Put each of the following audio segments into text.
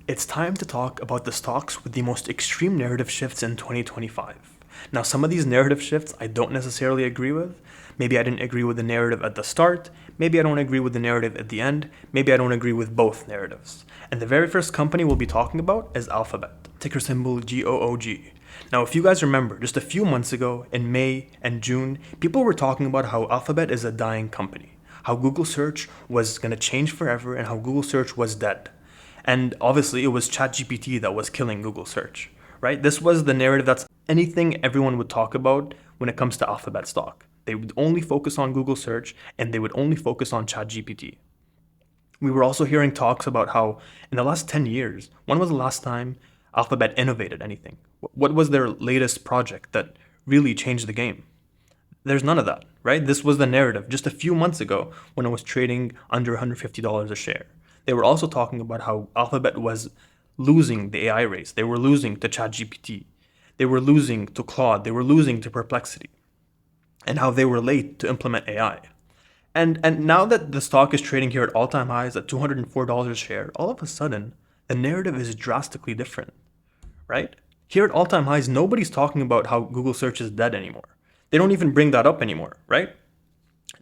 It's time to talk about the stocks with the most extreme narrative shifts in 2025. Now, some of these narrative shifts I don't necessarily agree with. Maybe I didn't agree with the narrative at the start. Maybe I don't agree with the narrative at the end. Maybe I don't agree with both narratives. And the very first company we'll be talking about is Alphabet, ticker symbol GOOG. Now, if you guys remember, just a few months ago in May and June, people were talking about how Alphabet is a dying company, how Google search was going to change forever, and how Google search was dead. And obviously, it was ChatGPT that was killing Google search, right? This was the narrative that's anything everyone would talk about when it comes to Alphabet stock. They would only focus on Google search and they would only focus on ChatGPT. We were also hearing talks about how in the last 10 years, when was the last time Alphabet innovated anything? What was their latest project that really changed the game? There's none of that, right? This was the narrative just a few months ago when it was trading under $150 a share. They were also talking about how Alphabet was losing the AI race. They were losing to ChatGPT. They were losing to Claude. They were losing to Perplexity. And how they were late to implement AI. And now that the stock is trading here at all-time highs at $204 a share, all of a sudden, the narrative is drastically different, right? Here at all-time highs, nobody's talking about how Google search is dead anymore. They don't even bring that up anymore, right?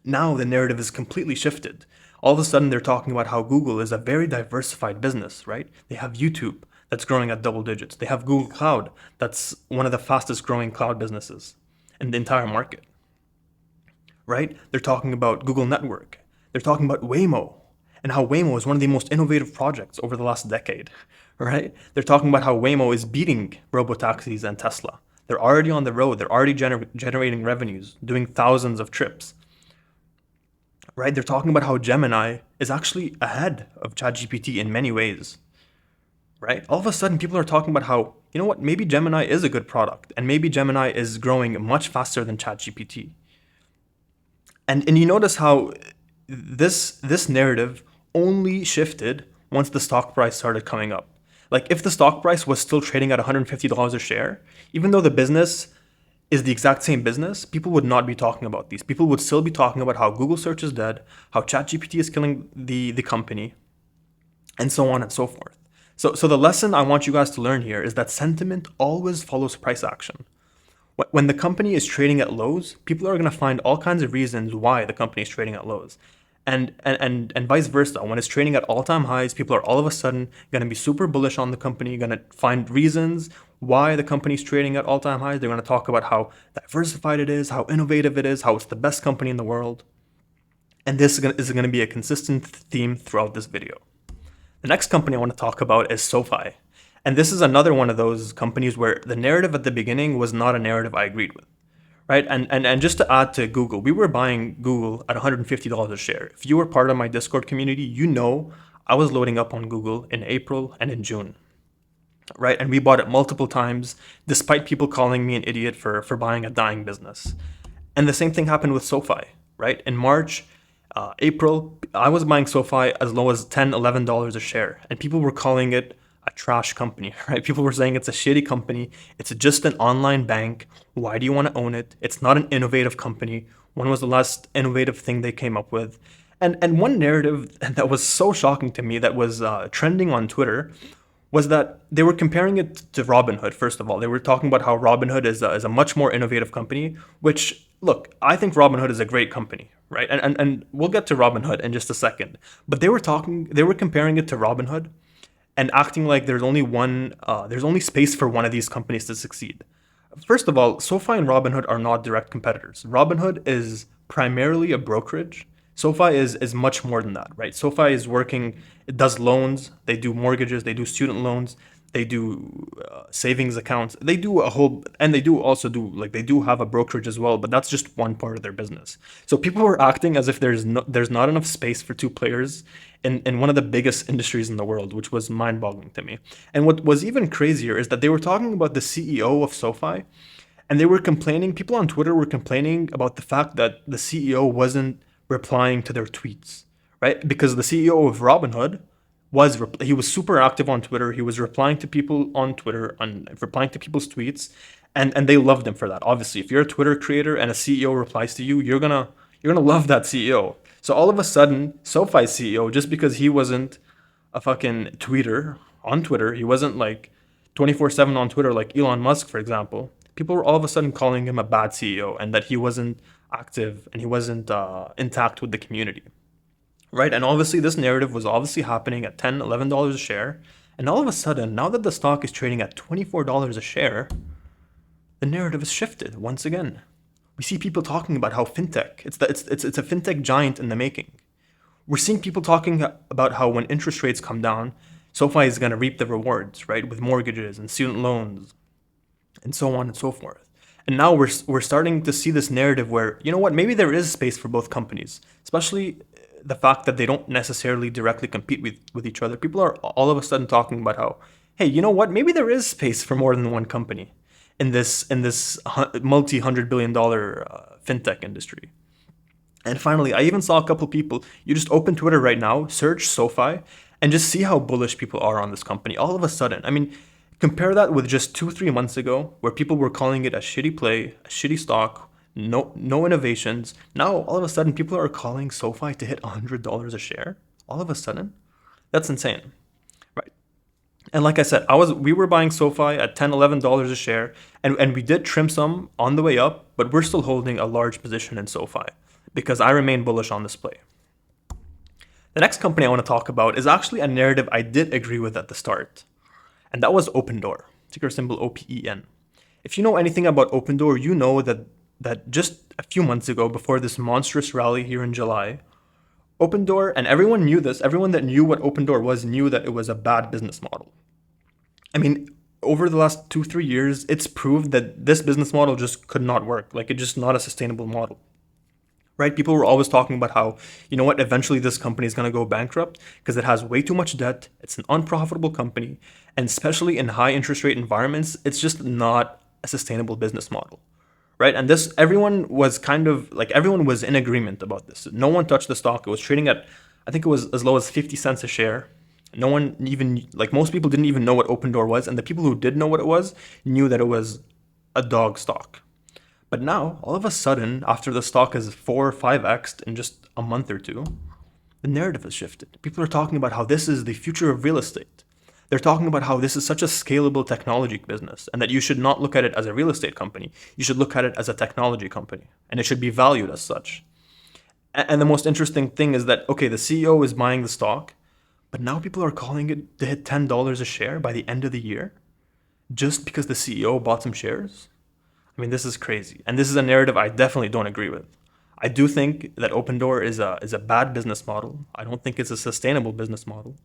Now the narrative is completely shifted. All of a sudden, they're talking about how Google is a very diversified business, right? They have YouTube that's growing at double digits. They have Google Cloud that's one of the fastest growing cloud businesses in the entire market, right? They're talking about Google Network. They're talking about Waymo and how Waymo is one of the most innovative projects over the last decade, right? They're talking about how Waymo is beating robotaxis and Tesla. They're already on the road. They're already generating revenues, doing thousands of trips, right? They're talking about how Gemini is actually ahead of ChatGPT in many ways, right? All of a sudden, people are talking about how, you know what, maybe Gemini is a good product and maybe Gemini is growing much faster than ChatGPT. And you notice how this narrative only shifted once the stock price started coming up. Like if the stock price was still trading at $150 a share, even though the business is the exact same business, people would not be talking about these. People would still be talking about how Google search is dead, how ChatGPT is killing the company, and so on and so forth. So the lesson I want you guys to learn here is that sentiment always follows price action. When the company is trading at lows, people are going to find all kinds of reasons why the company is trading at lows. And vice versa. When it's trading at all-time highs, people are all of a sudden going to be super bullish on the company, going to find reasons why the company's trading at all-time highs. They're going to talk about how diversified it is, how innovative it is, how it's the best company in the world. And this is going to be a consistent theme throughout this video. The next company I want to talk about is SoFi. And this is another one of those companies where the narrative at the beginning was not a narrative I agreed with, right? And just to add to Google, we were buying Google at $150 a share. If you were part of my Discord community, you know I was loading up on Google in April and in June, right? And we bought it multiple times, despite people calling me an idiot for buying a dying business. And the same thing happened with SoFi, right? In March, April, I was buying SoFi as low as $10, $11 a share, and people were calling it a trash company, right? People were saying it's a shitty company. It's just an online bank. Why do you want to own it? It's not an innovative company. When was the last innovative thing they came up with? And one narrative that was so shocking to me that was trending on Twitter was that they were comparing it to Robinhood. First of all, they were talking about how Robinhood is a much more innovative company, which, look, I think Robinhood is a great company, right? And we'll get to Robinhood in just a second. But they were comparing it to Robinhood and acting like there's only space for one of these companies to succeed. First of all, SoFi and Robinhood are not direct competitors. Robinhood is primarily a brokerage. SoFi is much more than that, right? SoFi is working, it does loans, they do mortgages, they do student loans, they do savings accounts, they do a whole, and they do also do, like, they do have a brokerage as well, but that's just one part of their business. So people were acting as if there's not enough space for two players in one of the biggest industries in the world, which was mind-boggling to me. And what was even crazier is that they were talking about the CEO of SoFi, and they were complaining, people on Twitter were complaining about the fact that the CEO wasn't replying to their tweets, right? Because the CEO of Robinhood he was super active on Twitter. He was replying to people on Twitter and replying to people's tweets, and they loved him for that. Obviously, if you're a Twitter creator and a CEO replies to you, you're gonna love that CEO. So all of a sudden, SoFi's CEO, just because he wasn't a fucking tweeter, on Twitter. He wasn't like 24/7 on Twitter like Elon Musk, for example. People were all of a sudden calling him a bad CEO and that he wasn't active and he wasn't intact with the community, right? And obviously, this narrative was obviously happening at $10, $11 a share. And all of a sudden, now that the stock is trading at $24 a share, the narrative has shifted once again. We see people talking about how fintech, it's a fintech giant in the making. We're seeing people talking about how when interest rates come down, SoFi is going to reap the rewards, right? With mortgages and student loans and so on and so forth. And now we're starting to see this narrative where, you know what, maybe there is space for both companies, especially the fact that they don't necessarily directly compete with each other. People are all of a sudden talking about how, hey, you know what, maybe there is space for more than one company in this multi-$100 billion fintech industry. And finally, I even saw a couple people, you just open Twitter right now, search SoFi, and just see how bullish people are on this company. All of a sudden, I mean, compare that with just 2-3 months ago, where people were calling it a shitty play, a shitty stock, no innovations. Now, all of a sudden, people are calling SoFi to hit $100 a share. All of a sudden, that's insane, right? And like I said, we were buying SoFi at $10, $11 a share, and we did trim some on the way up, but we're still holding a large position in SoFi because I remain bullish on this play. The next company I want to talk about is actually a narrative I did agree with at the start, and that was Opendoor, ticker symbol OPEN. If you know anything about Opendoor, you know that just a few months ago, before this monstrous rally here in July, Opendoor, and everyone knew this, everyone that knew what Opendoor was knew that it was a bad business model. I mean, over the last 2-3 years, it's proved that this business model just could not work. Like, it's just not a sustainable model. Right? People were always talking about how, you know what, eventually this company is going to go bankrupt because it has way too much debt. It's an unprofitable company. And especially in high interest rate environments, it's just not a sustainable business model. Right? And this, everyone was in agreement about this. No one touched the stock. It was trading at, I think it was as low as 50 cents a share. No one even, like most people didn't even know what Opendoor was. And the people who did know what it was knew that it was a dog stock. But now, all of a sudden, after the stock is 4 or 5x'd in just a month or two, the narrative has shifted. People are talking about how this is the future of real estate. They're talking about how this is such a scalable technology business and that you should not look at it as a real estate company. You should look at it as a technology company, and it should be valued as such. And the most interesting thing is that, okay, the CEO is buying the stock, but now people are calling it to hit $10 a share by the end of the year just because the CEO bought some shares. I mean, this is crazy. And this is a narrative I definitely don't agree with. I do think that Opendoor is a bad business model. I don't think it's a sustainable business model.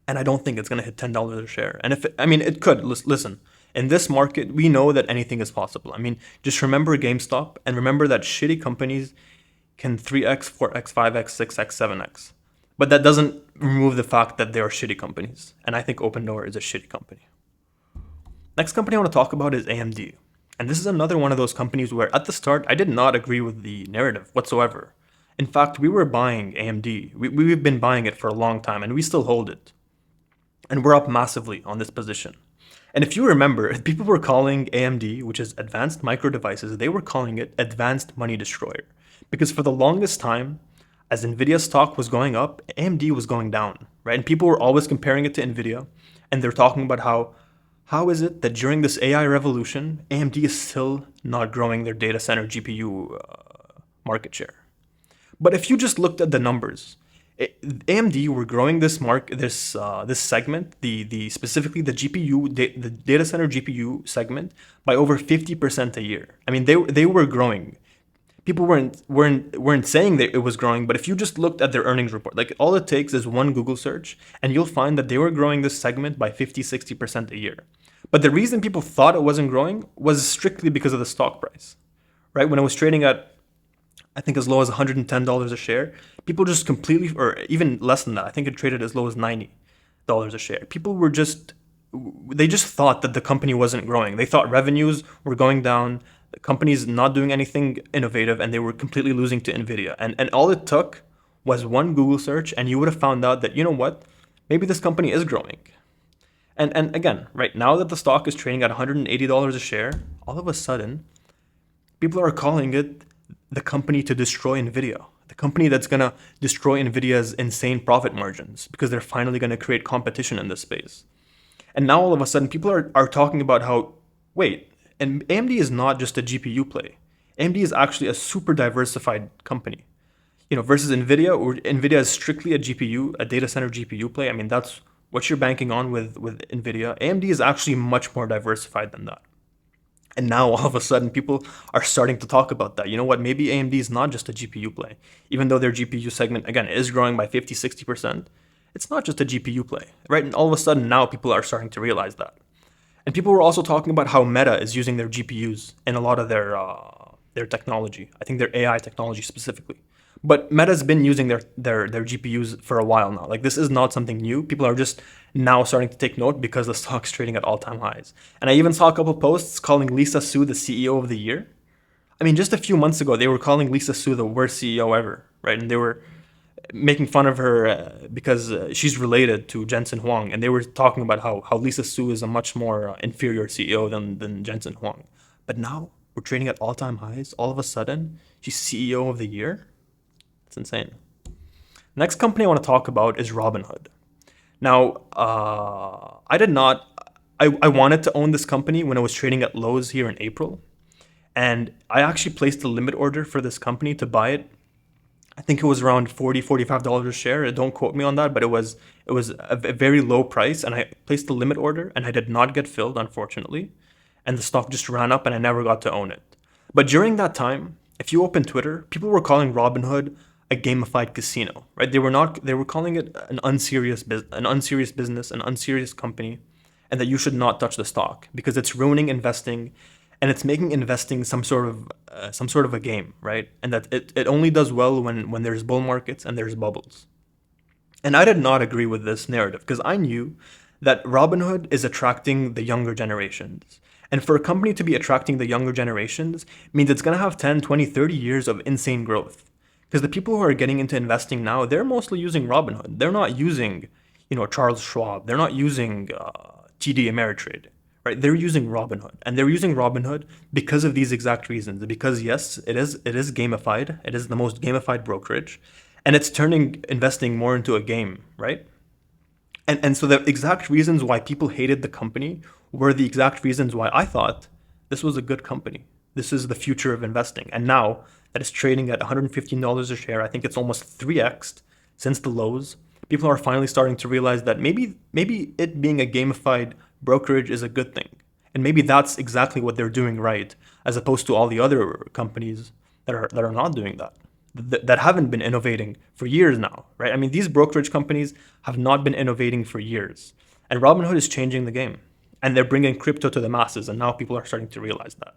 And I don't think it's going to hit $10 a share. And it could. Listen, in this market, we know that anything is possible. I mean, just remember GameStop and remember that shitty companies can 3x, 4x, 5x, 6x, 7x. But that doesn't remove the fact that they are shitty companies. And I think Opendoor is a shitty company. Next company I want to talk about is AMD. And this is another one of those companies where at the start, I did not agree with the narrative whatsoever. In fact, we were buying AMD. We've been buying it for a long time and we still hold it. And we're up massively on this position. And if you remember, people were calling AMD, which is Advanced Micro Devices, they were calling it Advanced Money Destroyer. Because for the longest time, as NVIDIA stock was going up, AMD was going down, right? And people were always comparing it to NVIDIA. And they're talking about how is it that during this AI revolution, AMD is still not growing their data center GPU market share? But if you just looked at the numbers, AMD were growing this segment, specifically the GPU, the data center GPU segment, by over 50% a year. I mean, they were growing. People weren't saying that it was growing, but if you just looked at their earnings report, like all it takes is one Google search, and you'll find that they were growing this segment by 50-60% a year. But the reason people thought it wasn't growing was strictly because of the stock price, right? When it was trading at, I think, as low as $110 a share, people just completely, or even less than that, I think it traded as low as $90 a share. People were they just thought that the company wasn't growing. They thought revenues were going down, the company's not doing anything innovative, and they were completely losing to NVIDIA. And all it took was one Google search, and you would have found out that, you know what, maybe this company is growing. And again, right now that the stock is trading at $180 a share, all of a sudden, people are calling it the company to destroy NVIDIA. the company that's going to destroy Nvidia's insane profit margins because they're finally going to create competition in this space. And now all of a sudden, people are talking about how, wait, and AMD is not just a GPU play. AMD is actually a super diversified company. Versus Nvidia, or Nvidia is strictly a GPU, a data center GPU play. I mean, that's what you're banking on with Nvidia. AMD is actually much more diversified than that. And now all of a sudden, people are starting to talk about that. You know what? Maybe AMD is not just a GPU play. Even though their GPU segment, again, is growing by 50, 60%, it's not just a GPU play, right? And all of a sudden, now people are starting to realize that. And people were also talking about how Meta is using their GPUs in a lot of their technology. I think their AI technology specifically. But Meta's been using their GPUs for a while now. Like, this is not something new. People are just now starting to take note because the stock's trading at all-time highs. And I even saw a couple posts calling Lisa Su the CEO of the year. I mean, just a few months ago, they were calling Lisa Su the worst CEO ever, right? And they were making fun of her because she's related to Jensen Huang. And they were talking about how Lisa Su is a much more inferior CEO than Jensen Huang. But now we're trading at all-time highs. All of a sudden, she's CEO of the year. It's insane. Next company I want to talk about is Robinhood. Now, I wanted to own this company when it was trading at lows here in April. And I actually placed a limit order for this company to buy it. I think it was around $40, $45 a share. Don't quote me on that, but it was a very low price. And I placed the limit order and I did not get filled, unfortunately. And the stock just ran up and I never got to own it. But during that time, if you open Twitter, people were calling Robinhood a gamified casino, right? They were calling it an unserious business, an unserious company, and that you should not touch the stock because it's ruining investing, and it's making investing some sort of a game, right? And that it only does well when there's bull markets and there's bubbles. And I did not agree with this narrative because I knew that Robinhood is attracting the younger generations. And for a company to be attracting the younger generations means it's going to have 10, 20, 30 years of insane growth. Because the people who are getting into investing now, they're mostly using Robinhood. They're not using, Charles Schwab. They're not using TD Ameritrade, right? They're using Robinhood. And they're using Robinhood because of these exact reasons. Because yes, it is gamified. It is the most gamified brokerage. And it's turning investing more into a game, right? And so the exact reasons why people hated the company were the exact reasons why I thought this was a good company. This is the future of investing. And now that is trading at $115 a share, I think it's almost 3x since the lows. People are finally starting to realize that maybe it being a gamified brokerage is a good thing. And maybe that's exactly what they're doing right, as opposed to all the other companies that are not doing that haven't been innovating for years now, right? I mean, these brokerage companies have not been innovating for years. And Robinhood is changing the game. And they're bringing crypto to the masses, and now people are starting to realize that.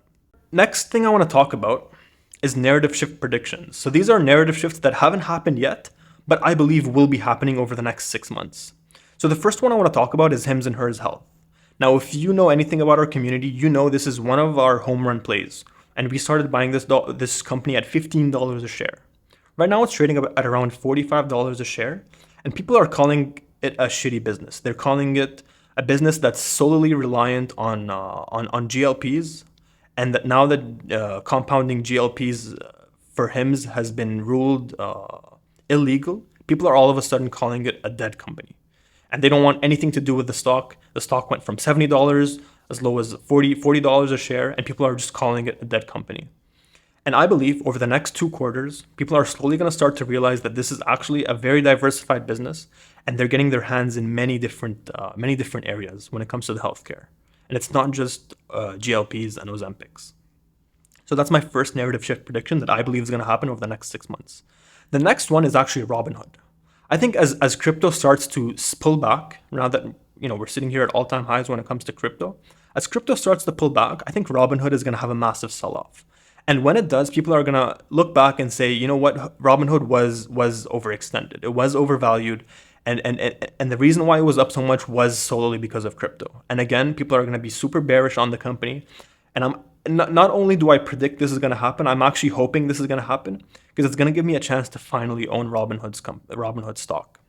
Next thing I want to talk about is narrative shift predictions. So these are narrative shifts that haven't happened yet, but I believe will be happening over the next 6 months. So the first one I want to talk about is Hims and Hers Health. Now, if you know anything about our community, you know this is one of our home run plays. And we started buying this company at $15 a share. Right now it's trading at around $45 a share, and people are calling it a shitty business. They're calling it a business that's solely reliant on GLPs, and that now that compounding GLPs for Hims has been ruled illegal, people are all of a sudden calling it a dead company. And they don't want anything to do with the stock. The stock went from $70 as low as $40 a share, and people are just calling it a dead company. And I believe over the next 2 quarters, people are slowly going to start to realize that this is actually a very diversified business, and they're getting their hands in many different areas when it comes to the healthcare. And it's not just GLPs and Ozempics. So that's my first narrative shift prediction that I believe is going to happen over the next 6 months. The next one is actually Robinhood. I think as crypto starts to pull back, now that we're sitting here at all-time highs when it comes to crypto, as crypto starts to pull back, I think Robinhood is going to have a massive sell-off. And when it does, people are going to look back and say, you know what, Robinhood was overextended. It was overvalued. And the reason why it was up so much was solely because of crypto. And again, people are going to be super bearish on the company. And I'm not only do I predict this is going to happen, I'm actually hoping this is going to happen because it's going to give me a chance to finally own Robinhood stock.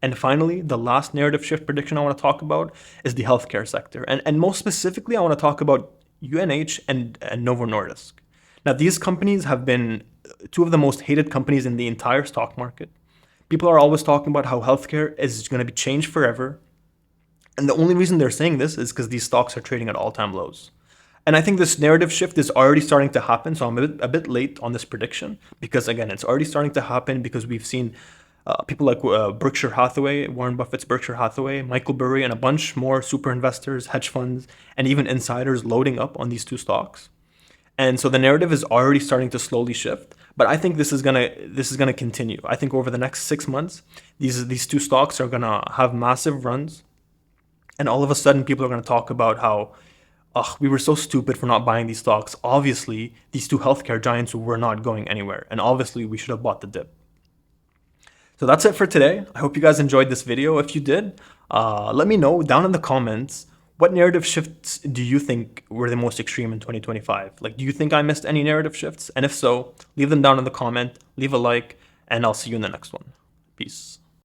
And finally, the last narrative shift prediction I want to talk about is the healthcare sector. And most specifically, I want to talk about UNH and Novo Nordisk. Now, these companies have been two of the most hated companies in the entire stock market. People are always talking about how healthcare is going to be changed forever. And the only reason they're saying this is because these stocks are trading at all-time lows. And I think this narrative shift is already starting to happen. So I'm a bit late on this prediction because, again, it's already starting to happen because we've seen people like Berkshire Hathaway, Warren Buffett's Berkshire Hathaway, Michael Burry, and a bunch more super investors, hedge funds, and even insiders loading up on these two stocks. And so the narrative is already starting to slowly shift. But I think this is gonna continue. I think over the next 6 months, these two stocks are gonna have massive runs, and all of a sudden people are gonna talk about how, ugh, we were so stupid for not buying these stocks. Obviously, these two healthcare giants were not going anywhere, and obviously we should have bought the dip. So that's it for today. I hope you guys enjoyed this video. If you did, let me know down in the comments, what narrative shifts do you think were the most extreme in 2025? Like, do you think I missed any narrative shifts? And if so, leave them down in the comment, leave a like, and I'll see you in the next one. Peace.